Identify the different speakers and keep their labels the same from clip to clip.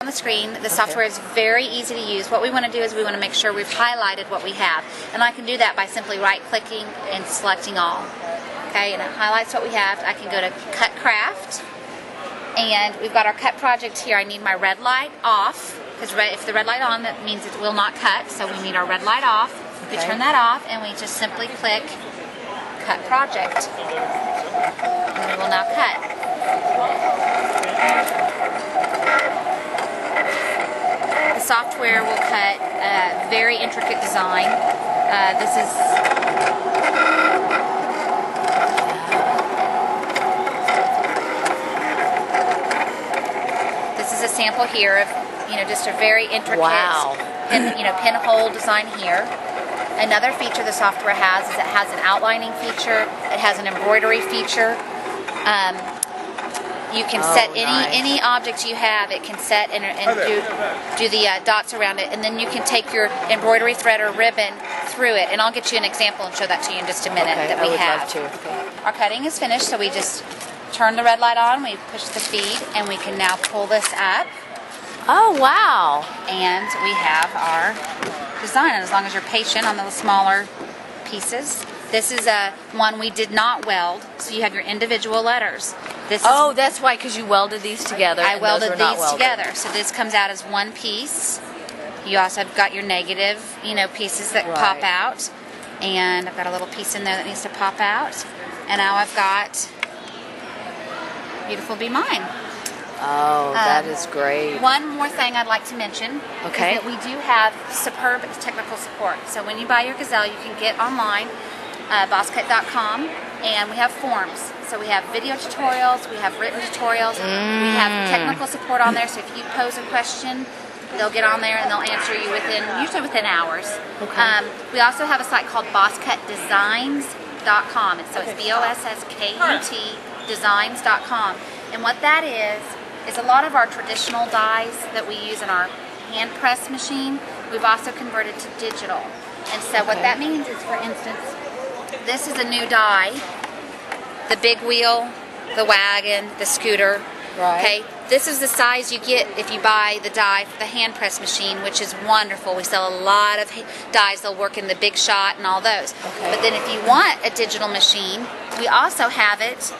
Speaker 1: the screen. The software is very easy to use. What we want to do is we want to make sure we've highlighted what we have. And I can do that by simply right-clicking and selecting all. Okay, and it highlights what we have. I can go to Cut Craft. And we've got our cut project here. I need my red light off, because if the red light on, that means it will not cut. So we need our red light off. We turn that off, and we just simply click Cut Project. And we will now cut. The software will cut a very intricate design. This is a sample here of, just a very intricate pinhole design here. Another feature the software has is it has an outlining feature. It has an embroidery feature. You can set any object you have. It can set and do the dots around it, and then you can take your embroidery thread or ribbon through it. And I'll get you an example and show that to you in just a minute.
Speaker 2: Okay,
Speaker 1: that we
Speaker 2: I would
Speaker 1: have.
Speaker 2: love to. Okay.
Speaker 1: Our cutting is finished, so we just turn the red light on. We push the feed, and we can now pull this up.
Speaker 2: Oh wow!
Speaker 1: And we have our design. And as long as you're patient on the smaller pieces. This is one we did not weld, so you have your individual letters.
Speaker 2: That's why, because you welded these together.
Speaker 1: I welded these together, so this comes out as one piece. You also have got your negative, pieces that pop out, and I've got a little piece in there that needs to pop out, and now I've got Beautiful Be Mine.
Speaker 2: Oh, that is great.
Speaker 1: One more thing I'd like to mention is that we do have superb technical support. So when you buy your Gazelle, you can get online, bosscut.com, and we have forms. So we have video tutorials, we have written tutorials, we have technical support on there. So if you pose a question, they'll get on there and they'll answer you usually within hours. Okay. We also have a site called bosscutdesigns.com. So it's BOSSKUT designs.com. And what that is a lot of our traditional dies that we use in our hand press machine, we've also converted to digital. And so what that means is, for instance, this is a new die, the big wheel, the wagon, the scooter.
Speaker 2: Right.
Speaker 1: Okay, this is the size you get if you buy the die for the hand press machine, which is wonderful. We sell a lot of dies. They'll work in the Big Shot and all those.
Speaker 2: Okay.
Speaker 1: But then if you want a digital machine, we also have it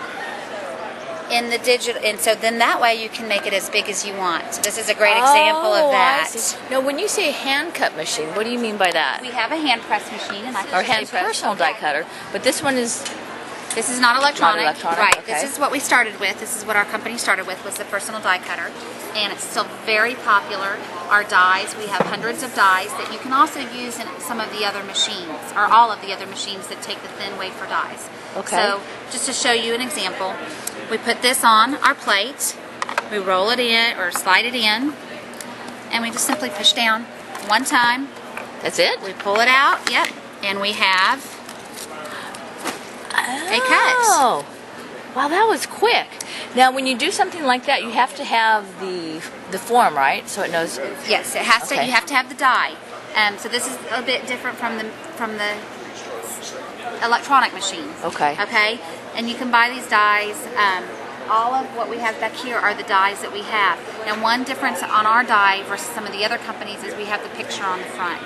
Speaker 1: in the digital, and so then that way you can make it as big as you want. So this is a great example of that.
Speaker 2: I see. Now, when you say hand cut machine, what do you mean by that?
Speaker 1: We have a hand press machine, and
Speaker 2: Or hand personal die cutter, but this one is.
Speaker 1: This is not electronic.
Speaker 2: Not electronic,
Speaker 1: right?
Speaker 2: okay.
Speaker 1: This is what we started with. This is what our company started with, was the personal die cutter, and it's still very popular. Our dies, we have hundreds of dies that you can also use in some of the other machines, or all of the other machines that take the thin wafer dies.
Speaker 2: Okay.
Speaker 1: So just to show you an example, we put this on our plate, we roll it in or slide it in, and we just simply push down one time.
Speaker 2: That's it?
Speaker 1: We pull it out, and we have a cut.
Speaker 2: Oh, wow, that was quick. Now, when you do something like that, you have to have the form, right? So it knows.
Speaker 1: Yes, it has to. You have to have the die. So this is a bit different from the electronic machines.
Speaker 2: Okay.
Speaker 1: Okay, and you can buy these dies. All of what we have back here are the dies that we have. Now, one difference on our die versus some of the other companies is we have the picture on the front.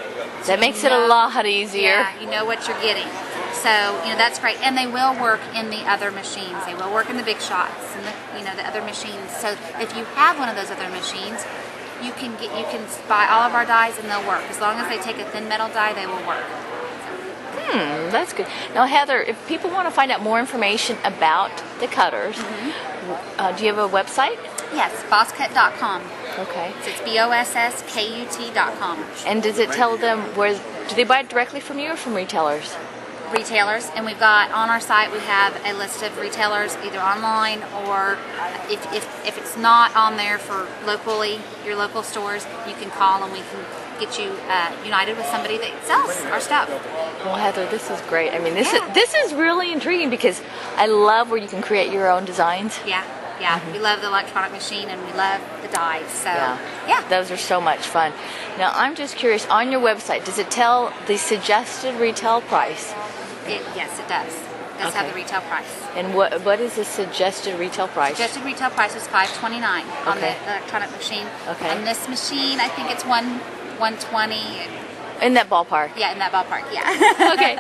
Speaker 2: That makes it a lot easier.
Speaker 1: Yeah, you know what you're getting. So that's great, and they will work in the other machines. They will work in the Big Shots and the the other machines. So if you have one of those other machines, you can buy all of our dies and they'll work. As long as they take a thin metal die, they will work.
Speaker 2: That's good. Now, Heather, if people want to find out more information about the cutters, do you have a website?
Speaker 1: Yes, bosscut.com.
Speaker 2: Okay.
Speaker 1: So it's BOSSKUT.com.
Speaker 2: And does it tell them where? Do they buy it directly from you or from retailers?
Speaker 1: Retailers, and we've got on our site, we have a list of retailers either online, or if it's not on there for locally, your local stores, you can call and we can get you united with somebody that sells our stuff.
Speaker 2: Well, Heather, this is great. I mean, this is really intriguing because I love where you can create your own designs.
Speaker 1: Yeah. We love the electronic machine and we love the dies. So
Speaker 2: those are so much fun. Now, I'm just curious, on your website, does it tell the suggested retail price?
Speaker 1: Yes, it does. does have the
Speaker 2: Okay.
Speaker 1: retail price.
Speaker 2: And what is the suggested retail price?
Speaker 1: Suggested retail price is $529 on
Speaker 2: Okay.
Speaker 1: the electronic machine.
Speaker 2: Okay.
Speaker 1: On this machine, I think it's $120.
Speaker 2: In that ballpark.
Speaker 1: Yeah, in that ballpark. Yeah.
Speaker 2: Okay.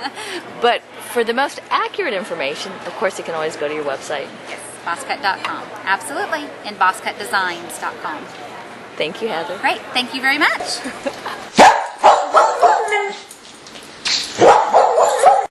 Speaker 2: But for the most accurate information, of course, it can always go to your website.
Speaker 1: Yes, bosscut.com. Absolutely. And bosscutdesigns.com.
Speaker 2: Thank you, Heather.
Speaker 1: Great. Thank you very much.